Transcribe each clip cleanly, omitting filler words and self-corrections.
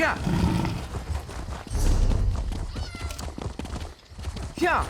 Yeah. Yeah.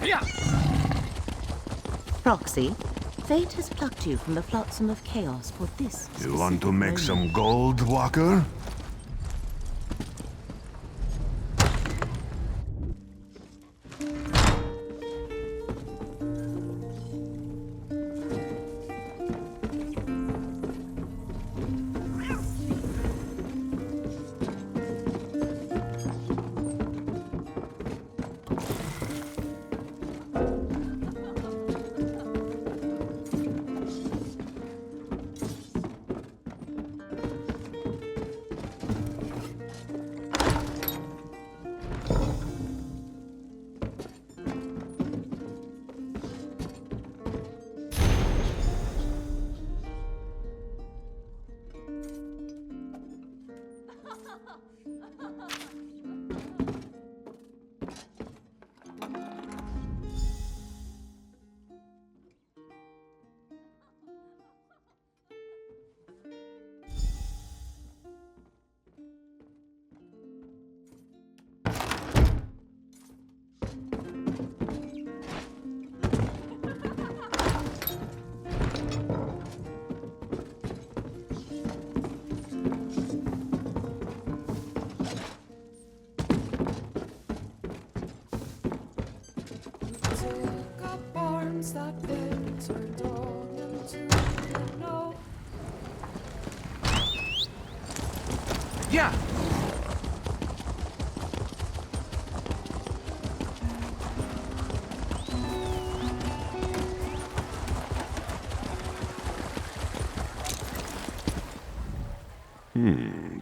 Yeah. Proxy, fate has plucked you from the flotsam of chaos for this. You want to specific make moment. some gold, Walker? Yeah.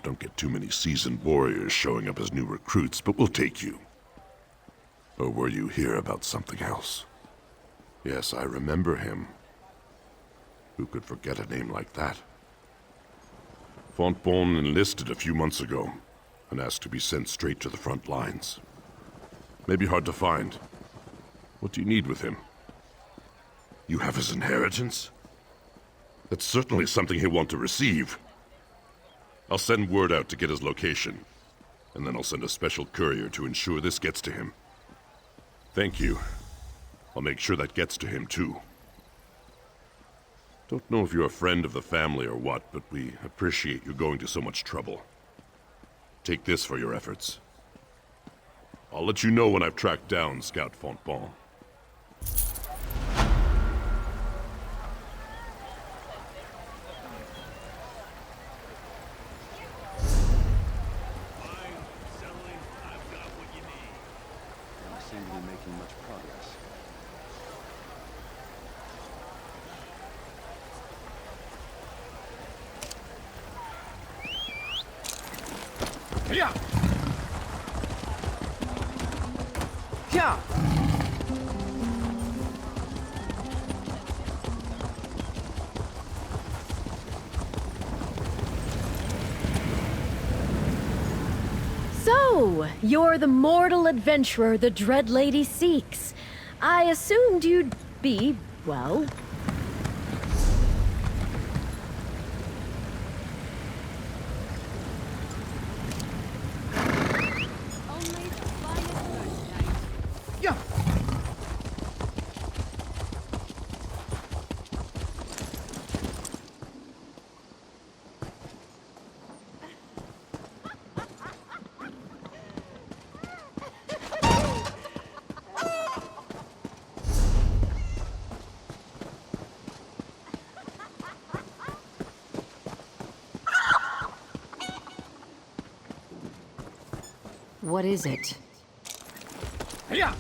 Don't get too many seasoned warriors showing up as new recruits, but we'll take you. Or were you here about something else? Yes, I remember him. Who could forget a name like that? Fontbonne enlisted a few months ago and asked to be sent straight to the front lines. Maybe hard to find. What do you need with him? You have his inheritance? That's certainly something he'll want to receive. I'll send word out to get his location, and then I'll send a special courier to ensure this gets to him. Thank you. I'll make sure that gets to him, too. Don't know if you're a friend of the family or what, but we appreciate you going to so much trouble. Take this for your efforts. I'll let you know when I've tracked down Scout Fontbonne. Seem to be making much progress. Yeah. Yeah. So, you're the mortal adventurer the Dread Lady seeks. I assumed you'd be, well... Yeah. What is it? Yeah.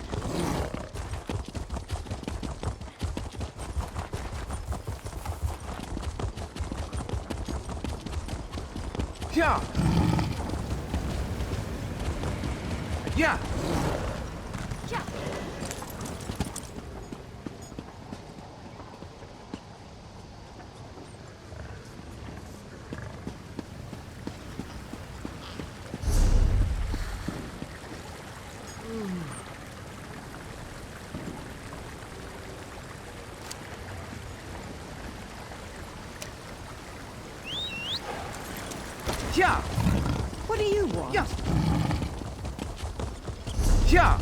Yeah. Yeah. Yeah. What do you want? Yeah. Yeah.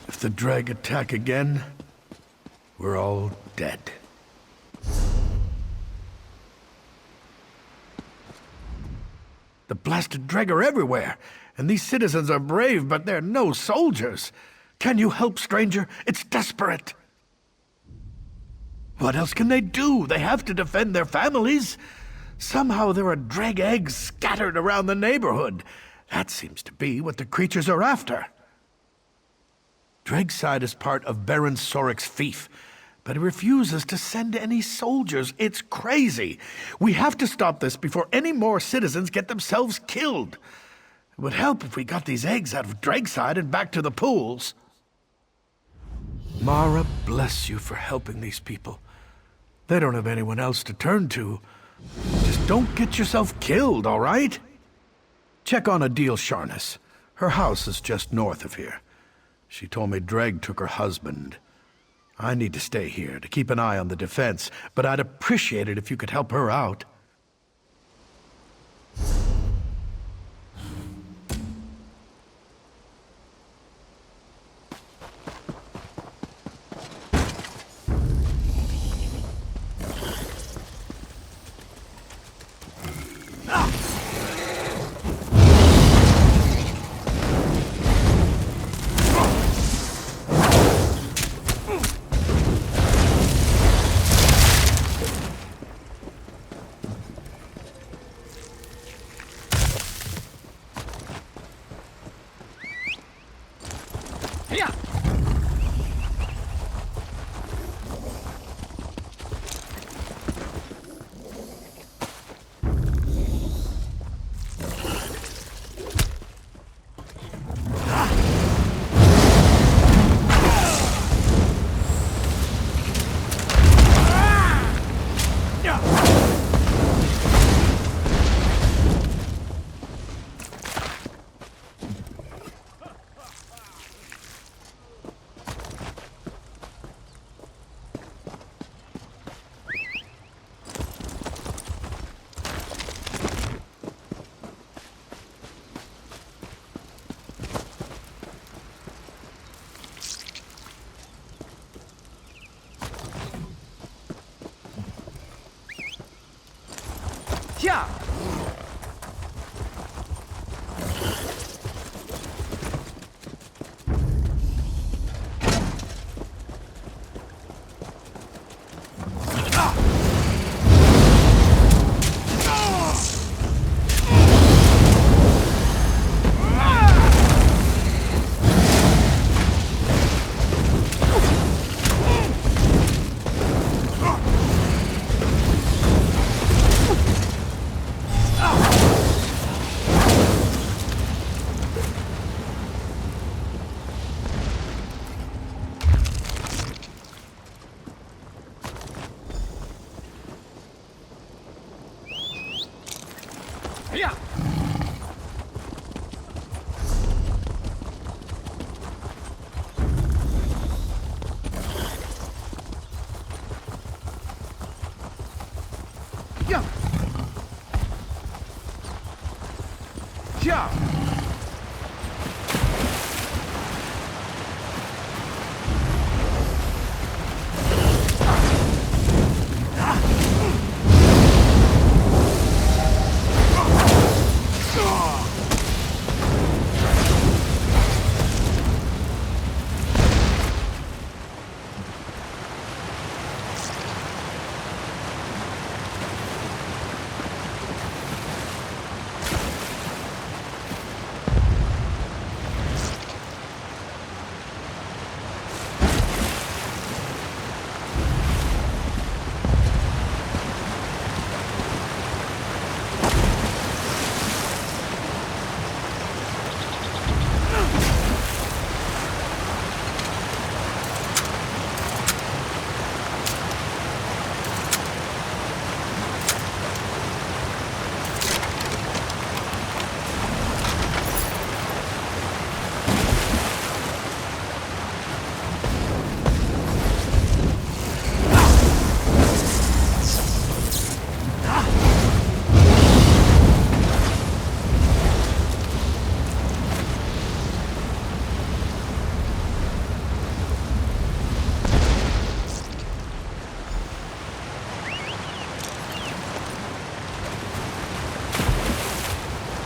If the Dreg attack again, we're all dead. The blasted Dreg are everywhere, and these citizens are brave, but they're no soldiers. Can you help, stranger? It's desperate. What else can they do? They have to defend their families. Somehow there are Dreg eggs scattered around the neighborhood. That seems to be what the creatures are after. Dreughside is part of Baron Sorik's fief, but he refuses to send any soldiers. It's crazy. We have to stop this before any more citizens get themselves killed. It would help if we got these eggs out of Dreughside and back to the pools. Mara, bless you for helping these people. They don't have anyone else to turn to. Just don't get yourself killed, all right? Check on Adil Sharnas. Her house is just north of here. She told me Dreg took her husband. I need to stay here to keep an eye on the defense, but I'd appreciate it if you could help her out. Yeah! Yeah! Yeah! Yeah!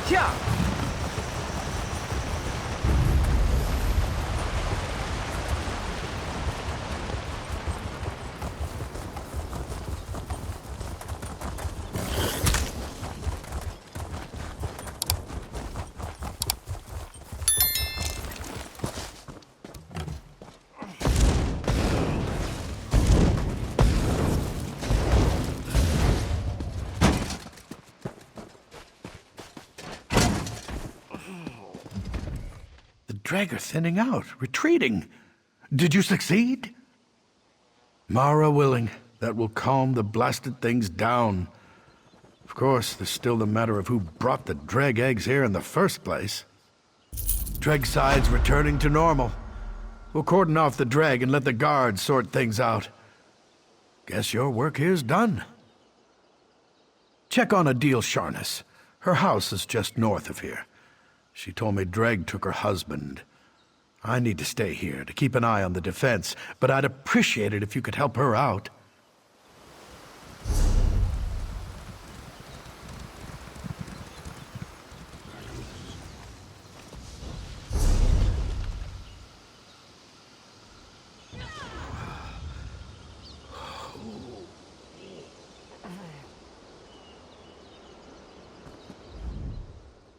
Yeah! The dreg are thinning out, retreating. Did you succeed? Mara willing, that will calm the blasted things down. Of course, there's still the matter of who brought the dreg eggs here in the first place. Dreughside's returning to normal. We'll cordon off the dreg and let the guards sort things out. Guess your work here's done. Check on Adil Sharness. Her house is just north of here. She told me Dreg took her husband. I need to stay here to keep an eye on the defense, but I'd appreciate it if you could help her out.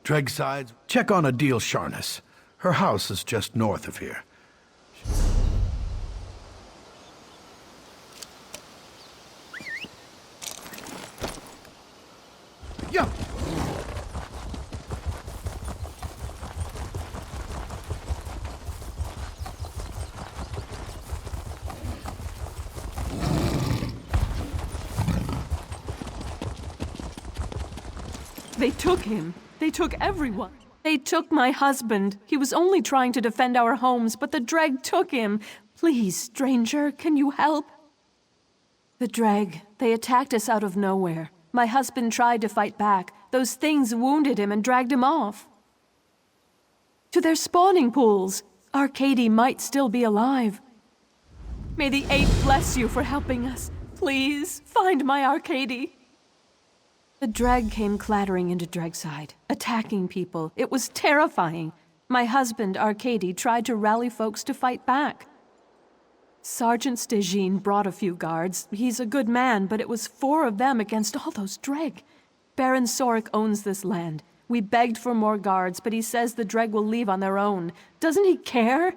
Dreughside, check on Adil Sharness. Her house is just north of here. Yeah! They took him. They took everyone. They took my husband. He was only trying to defend our homes, but the dreg took him. Please, stranger, can you help? The dreg, they attacked us out of nowhere. My husband tried to fight back. Those things wounded him and dragged him off. To their spawning pools. Arcady might still be alive. May the Eight bless you for helping us. Please, find my Arcady. The dreg came clattering into Dreughside, attacking people. It was terrifying. My husband, Arcady, tried to rally folks to fight back. Sergeant Stégine brought a few guards. He's a good man, but it was 4 of them against all those dreg. Baron Sorik owns this land. We begged for more guards, but he says the dreg will leave on their own. Doesn't he care?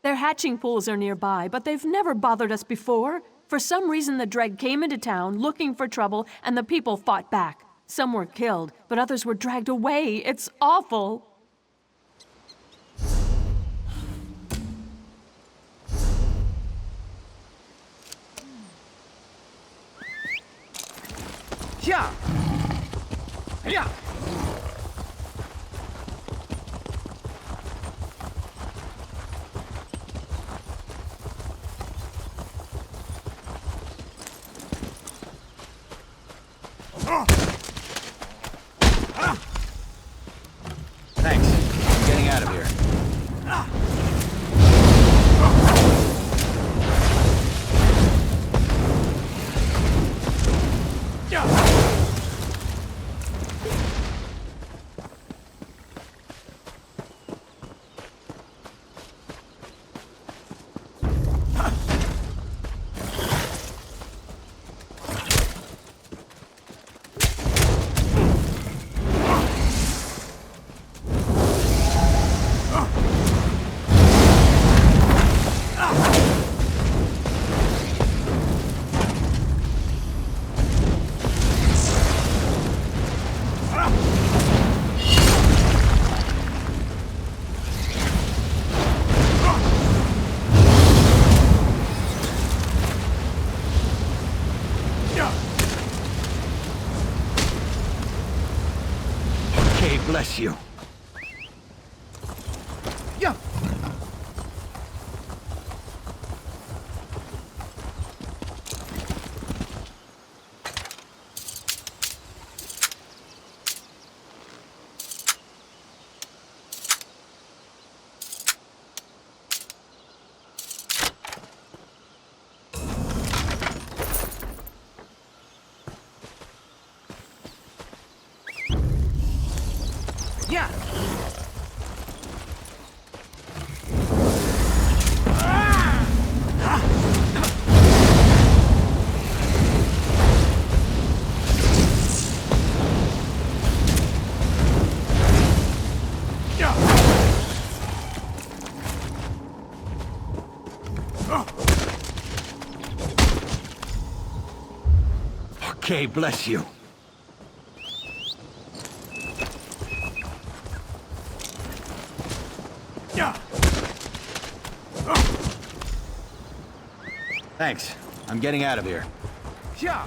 Their hatching pools are nearby, but they've never bothered us before. For some reason, the dreg came into town looking for trouble, and the people fought back. Some were killed, but others were dragged away. It's awful. Yeah! Yeah! Thanks. I'm getting out of here. Bless you. Yeah! Yeah! Okay, bless you. Thanks. I'm getting out of here. Yeah!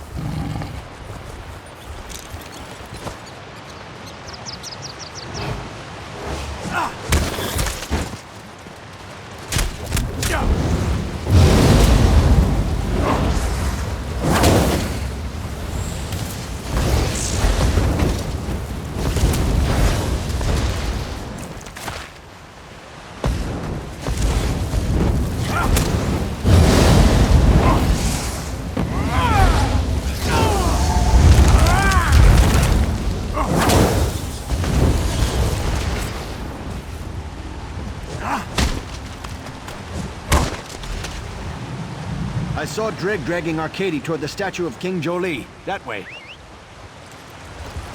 I saw Dreg dragging Arcady toward the statue of King Jolie. That way.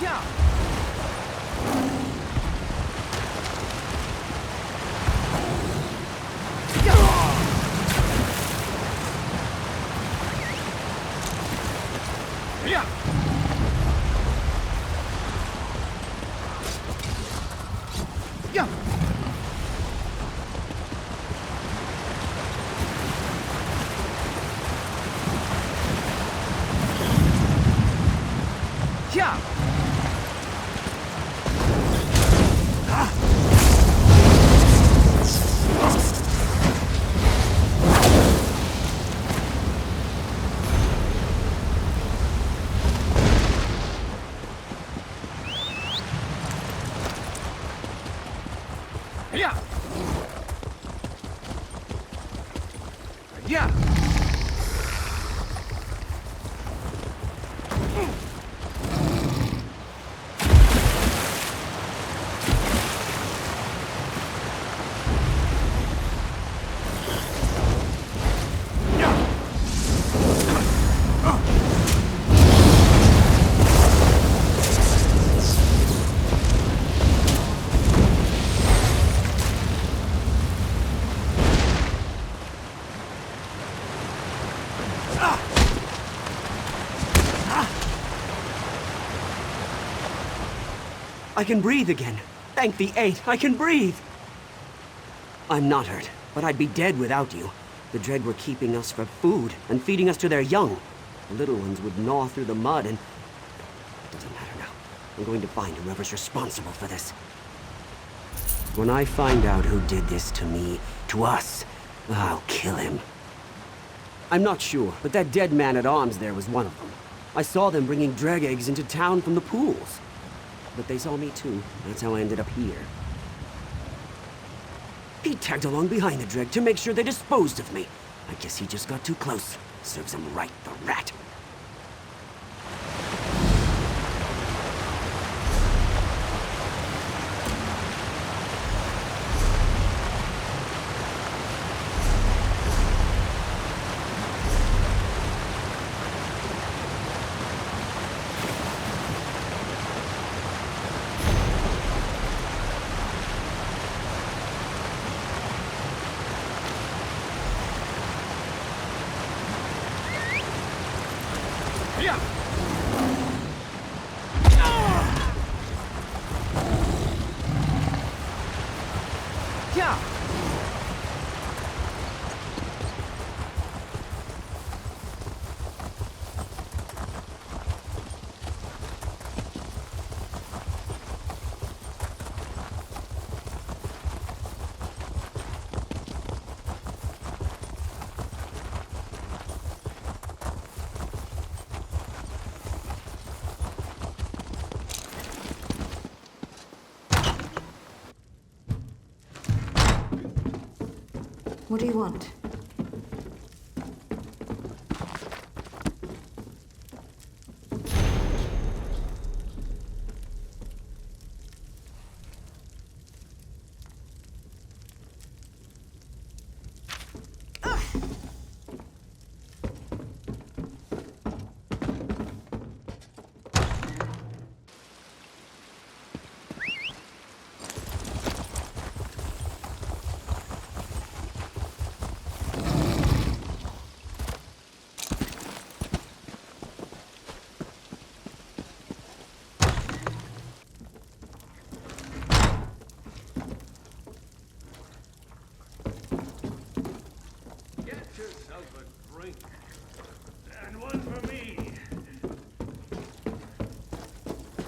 Yeah! Yeah! Yeah! Yeah! Yeah! Yeah! I can breathe again. Thank the Eight, I can breathe. I'm not hurt, but I'd be dead without you. The Dread were keeping us for food and feeding us to their young. The little ones would gnaw through the mud and... It doesn't matter now. I'm going to find whoever's responsible for this. When I find out who did this to me, to us, I'll kill him. I'm not sure, but that dead man at arms there was one of them. I saw them bringing dreg eggs into town from the pools. But they saw me too. That's how I ended up here. He tagged along behind the dreg to make sure they disposed of me. I guess he just got too close. Serves him right, the rat. Yeah! Yeah! What do you want?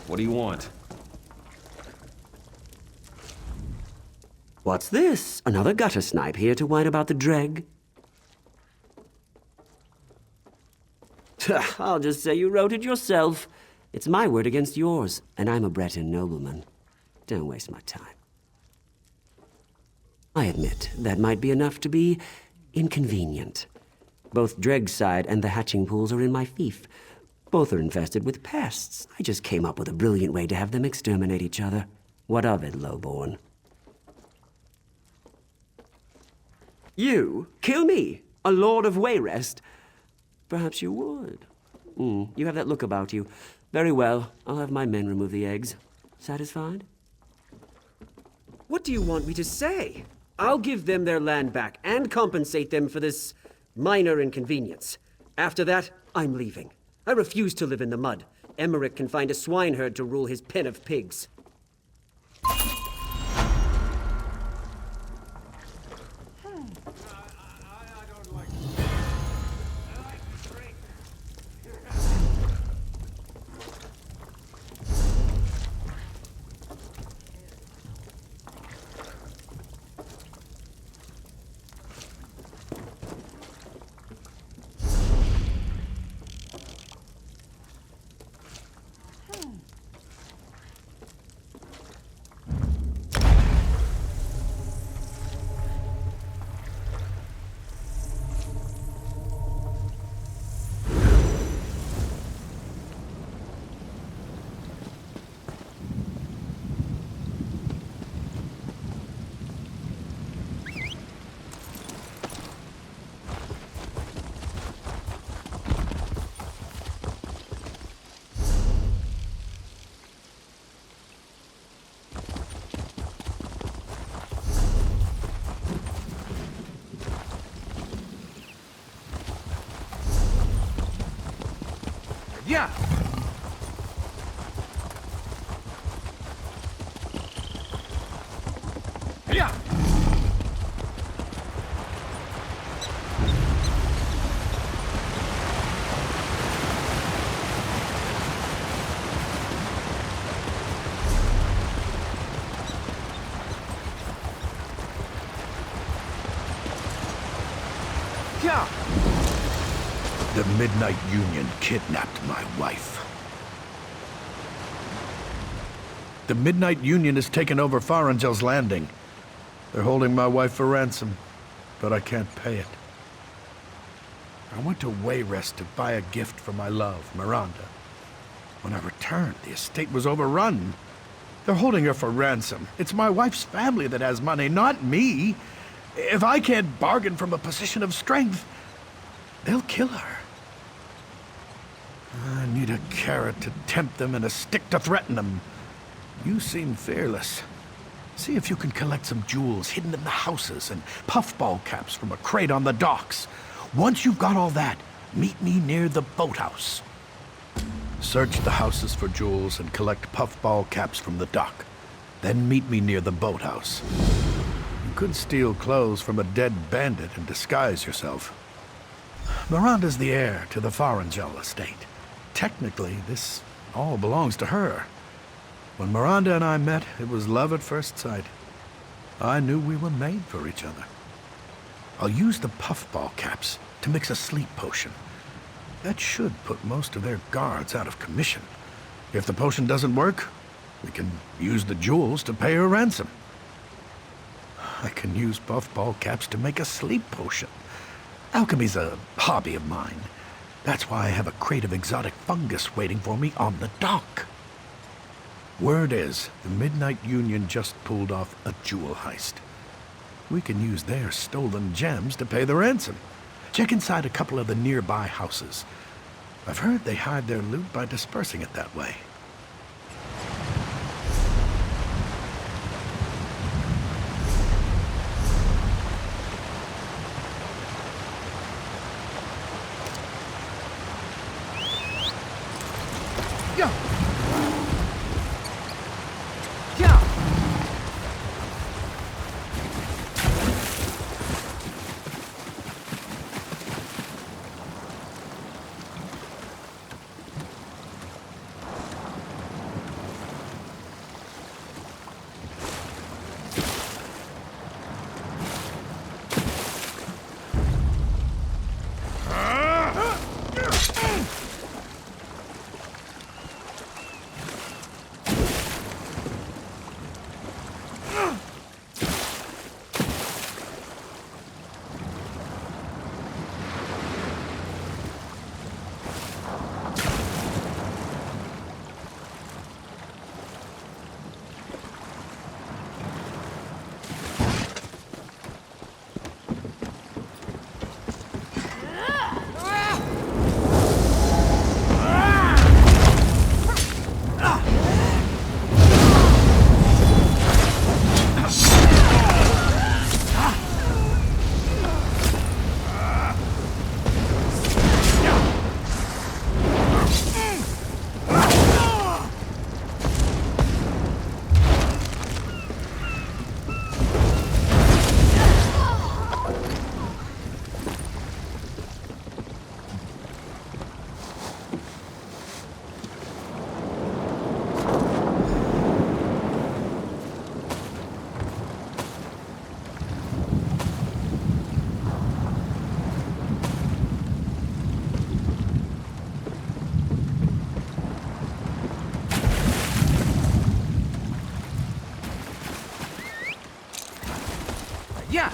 What do you want? What's this? Another gutter snipe here to whine about the dreg? I'll just say you wrote it yourself. It's my word against yours, and I'm a Breton nobleman. Don't waste my time. I admit, that might be enough to be inconvenient. Both Dreughside and the hatching pools are in my fief. Both are infested with pests. I just came up with a brilliant way to have them exterminate each other. What of it, lowborn? You? Kill me? A Lord of Wayrest? Perhaps you would. You have that look about you. Very well. I'll have my men remove the eggs. Satisfied? What do you want me to say? I'll give them their land back and compensate them for this minor inconvenience. After that, I'm leaving. I refuse to live in the mud. Emmerich can find a swineherd to rule his pen of pigs. Yeah! Yeah. The Midnight Union kidnapped my wife. The Midnight Union has taken over Farangel's landing. They're holding my wife for ransom, but I can't pay it. I went to Wayrest to buy a gift for my love, Miranda. When I returned, the estate was overrun. They're holding her for ransom. It's my wife's family that has money, not me. If I can't bargain from a position of strength, they'll kill her. I need a carrot to tempt them and a stick to threaten them. You seem fearless. See if you can collect some jewels hidden in the houses and puffball caps from a crate on the docks. Once you've got all that, meet me near the boathouse. Search the houses for jewels and collect puffball caps from the dock. Then meet me near the boathouse. You could steal clothes from a dead bandit and disguise yourself. Miranda's the heir to the Farangel estate. Technically, this all belongs to her. When Miranda and I met, it was love at first sight. I knew we were made for each other. I'll use the puffball caps to mix a sleep potion. That should put most of their guards out of commission. If the potion doesn't work, we can use the jewels to pay her ransom. I can use puffball caps to make a sleep potion. Alchemy's a hobby of mine. That's why I have a crate of exotic fungus waiting for me on the dock. Word is, the Midnight Union just pulled off a jewel heist. We can use their stolen gems to pay the ransom. Check inside a couple of the nearby houses. I've heard they hide their loot by dispersing it that way. Yeah.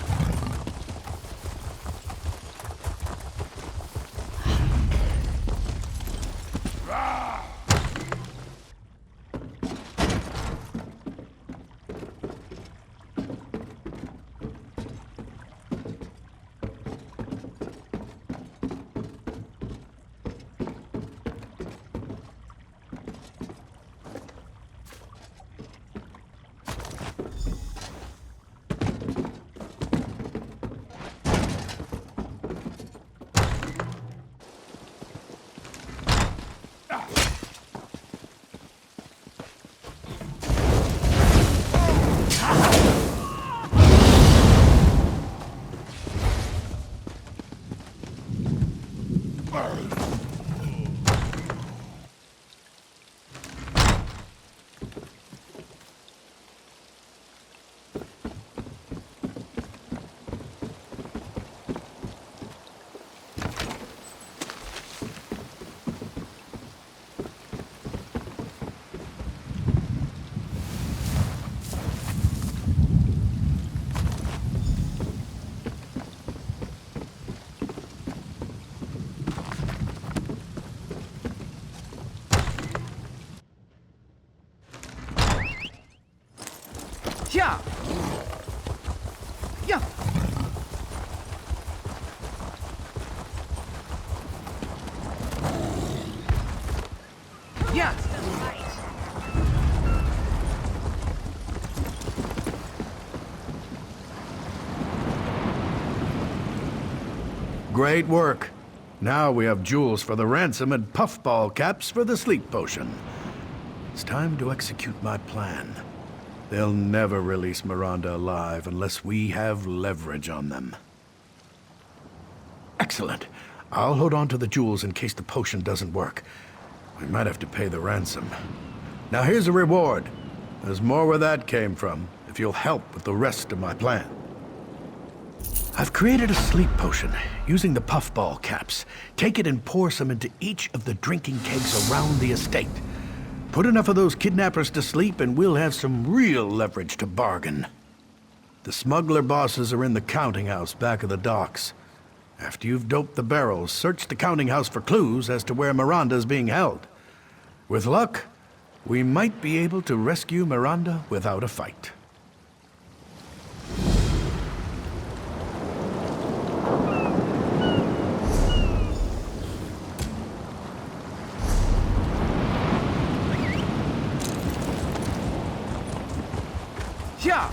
Great work. Now we have jewels for the ransom and puffball caps for the sleep potion. It's time to execute my plan. They'll never release Miranda alive unless we have leverage on them. Excellent. I'll hold on to the jewels in case the potion doesn't work. We might have to pay the ransom. Now here's a reward. There's more where that came from, if you'll help with the rest of my plan. I've created a sleep potion using the puffball caps. Take it and pour some into each of the drinking kegs around the estate. Put enough of those kidnappers to sleep and we'll have some real leverage to bargain. The smuggler bosses are in the counting house back of the docks. After you've doped the barrels, search the counting house for clues as to where Miranda's being held. With luck, we might be able to rescue Miranda without a fight. Yeah!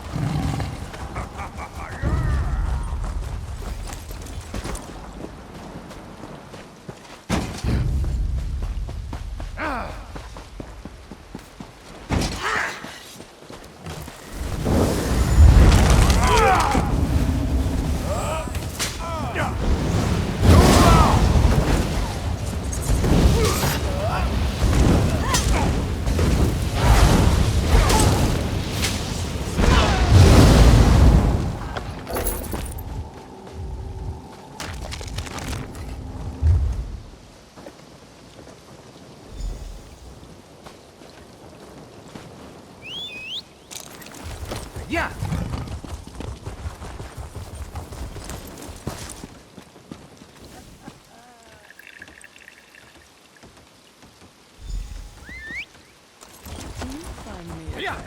Yeah! Yeah!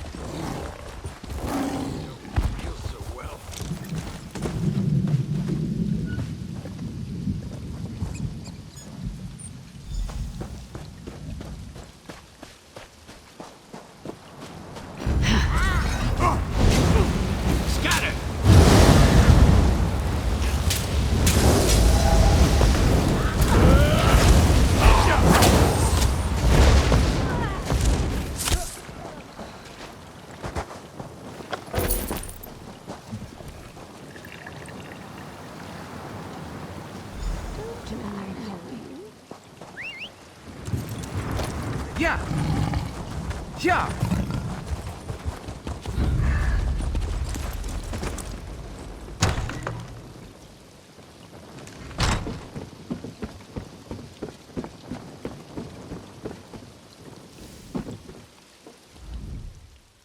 Yeah! Yeah!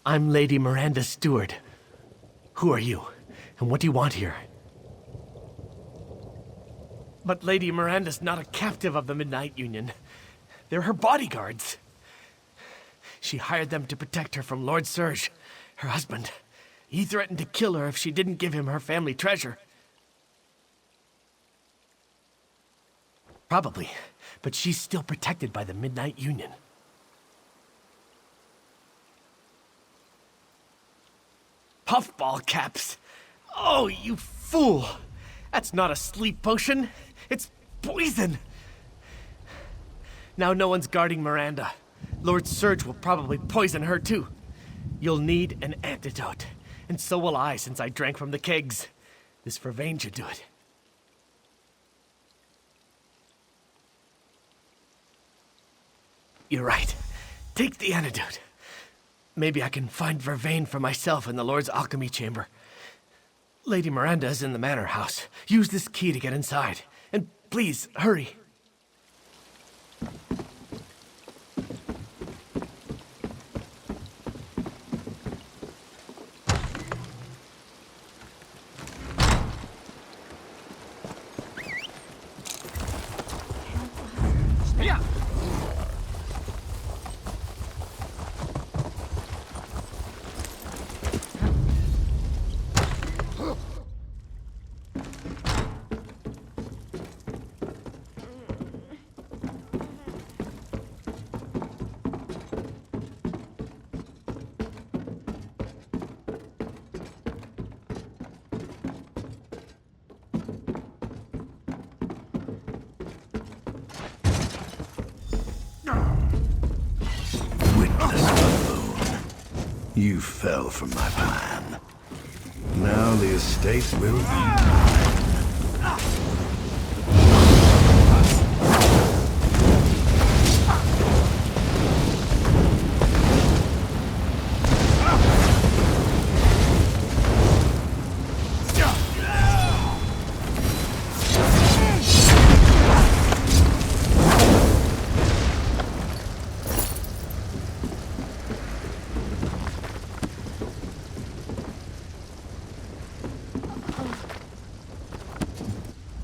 I'm Lady Miranda Stewart. Who are you, and what do you want here? But Lady Miranda's not a captive of the Midnight Union. They're her bodyguards. She hired them to protect her from Lord Surge, her husband. He threatened to kill her if she didn't give him her family treasure. Probably, but she's still protected by the Midnight Union. Puffball caps! Oh, you fool! That's not a sleep potion. It's poison. Now no one's guarding Miranda. Lord Surge will probably poison her too. You'll need an antidote. And so will I, since I drank from the kegs. This Farangel should do it. You're right. Take the antidote. Maybe I can find vervain for myself in the Lord's alchemy chamber. Lady Miranda is in the manor house. Use this key to get inside. And please, hurry. Yeah! You fell for my plan. Now the estate will be mine.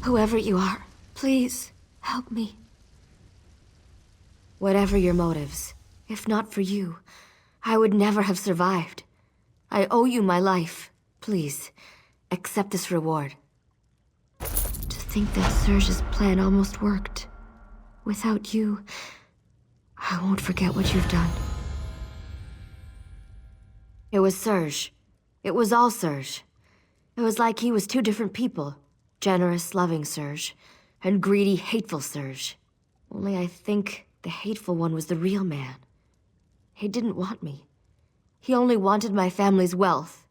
Whoever you are, please help me. Whatever your motives, if not for you, I would never have survived. I owe you my life. Please, accept this reward. To think that Serge's plan almost worked. Without you, I won't forget what you've done. It was Serge. It was all Serge. It was like he was two different people. Generous, loving Serge, and greedy, hateful Serge. Only I think the hateful one was the real man. He didn't want me. He only wanted my family's wealth,